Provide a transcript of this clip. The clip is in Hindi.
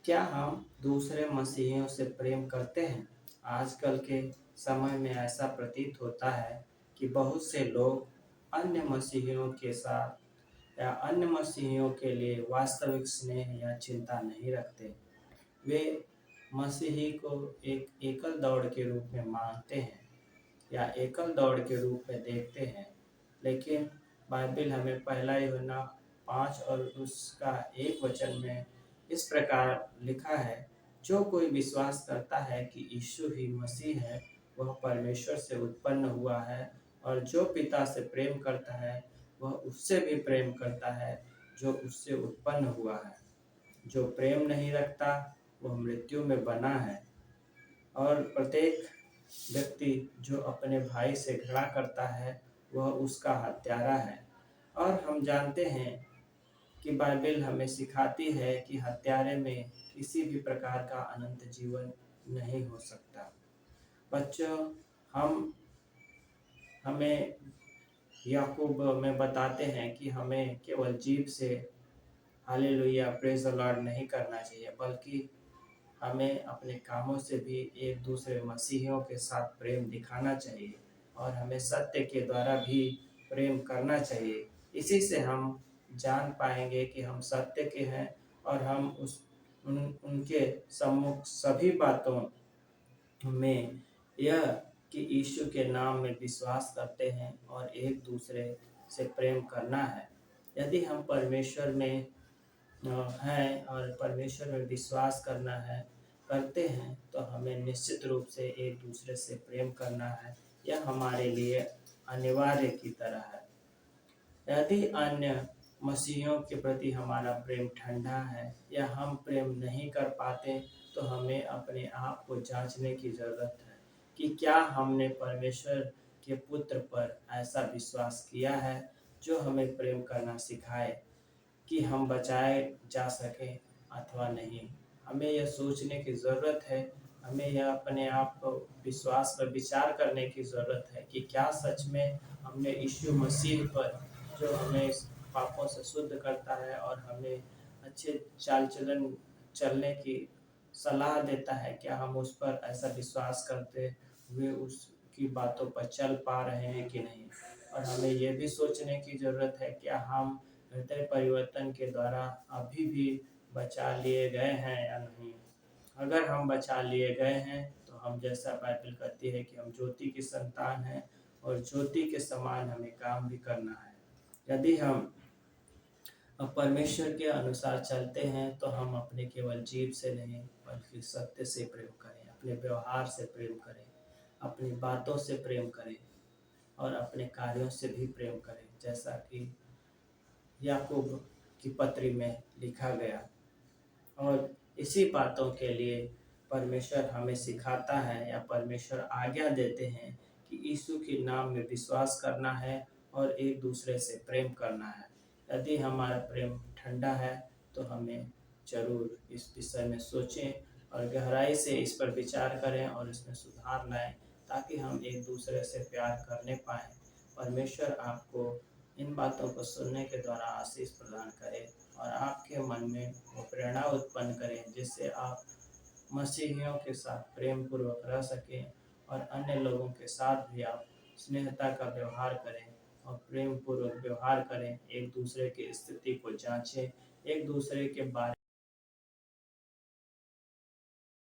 क्या हम दूसरे मसीहियों से प्रेम करते हैं? आजकल के समय में ऐसा प्रतीत होता है कि बहुत से लोग अन्य मसीहियों के साथ या अन्य मसीहियों के लिए वास्तविक स्नेह या चिंता नहीं रखते। वे मसीही को एक एकल दौड़ के रूप में मानते हैं या एकल दौड़ के रूप में देखते हैं। लेकिन बाइबिल हमें पहला यूहन्ना 5 और उसका 1 वचन में इस प्रकार लिखा है, जो कोई विश्वास करता है कि यीशु ही मसीह है, वह परमेश्वर से उत्पन्न हुआ है, और जो पिता से प्रेम करता है, वह उससे भी प्रेम करता है जो उससे उत्पन्न हुआ है। जो प्रेम नहीं रखता, वह मृत्यु में बना है। और प्रत्येक व्यक्ति जो अपने भाई से घृणा करता है, वह उसका हत्यारा है। और हम जानते हैं कि बाइबिल हमें सिखाती है कि हत्यारे में किसी भी प्रकार का अनंत जीवन नहीं हो सकता। बच्चों, हम हमें याकूब में बताते हैं कि हमें केवल जीभ से हालेलुया प्रेज द लॉर्ड नहीं करना चाहिए, बल्कि हमें अपने कामों से भी एक दूसरे मसीहियों के साथ प्रेम दिखाना चाहिए, और हमें सत्य के द्वारा भी प्रेम करना चाहिए। इसी से हम जान पाएंगे कि हम सत्य के हैं, और हम उनके सम्मुख सभी बातों में यह कि यीशु के नाम में विश्वास करते हैं और एक दूसरे से प्रेम करना है। यदि हम परमेश्वर में हैं और परमेश्वर में विश्वास करते हैं, तो हमें निश्चित रूप से एक दूसरे से प्रेम करना है। यह हमारे लिए अनिवार्य की तरह है। यदि अन्य मसीहियों के प्रति हमारा प्रेम ठंडा है या हम प्रेम नहीं कर पाते, तो हमें अपने आप को जांचने की ज़रूरत है कि क्या हमने परमेश्वर के पुत्र पर ऐसा विश्वास किया है जो हमें प्रेम करना सिखाए कि हम बचाए जा सकें अथवा नहीं। हमें यह सोचने की ज़रूरत है, हमें यह अपने आप को विश्वास पर विचार करने की ज़रूरत है कि क्या सच में हमने यीशु मसीह पर, जो हमें इस पापों से शुद्ध करता है और हमें अच्छे चाल चलन चलने की सलाह देता है, क्या हम उस पर ऐसा विश्वास करते हुए उसकी बातों पर चल पा रहे हैं कि नहीं। और हमें यह भी सोचने की ज़रूरत है, क्या हम हृदय परिवर्तन के द्वारा अभी भी बचा लिए गए हैं या नहीं। अगर हम बचा लिए गए हैं, तो हम, जैसा बाइबल कहती है, कि हम ज्योति की संतान हैं और ज्योति के समान हमें काम भी करना है। यदि हम परमेश्वर के अनुसार चलते हैं, तो हम अपने केवल जीभ से नहीं बल्कि सत्य से प्रेम करें, अपने व्यवहार से प्रेम करें, अपनी बातों से प्रेम करें और अपने कार्यों से भी प्रेम करें, जैसा कि याकूब की पत्री में लिखा गया। और इसी बातों के लिए परमेश्वर हमें सिखाता है या परमेश्वर आज्ञा देते हैं कि यीशु के नाम में विश्वास करना है और एक दूसरे से प्रेम करना है। यदि हमारा प्रेम ठंडा है, तो हमें ज़रूर इस विषय में सोचें और गहराई से इस पर विचार करें और इसमें सुधार लाएं, ताकि हम एक दूसरे से प्यार करने पाएँ। परमेश्वर आपको इन बातों को सुनने के द्वारा आशीष प्रदान करे और आपके मन में वो प्रेरणा उत्पन्न करें, जिससे आप मसीहियों के साथ प्रेम पूर्वक रह सकें और अन्य लोगों के साथ भी आप स्नेहता का व्यवहार करें और प्रेम पूर्वक व्यवहार करें। एक दूसरे की स्थिति को जांचें, एक दूसरे के बारे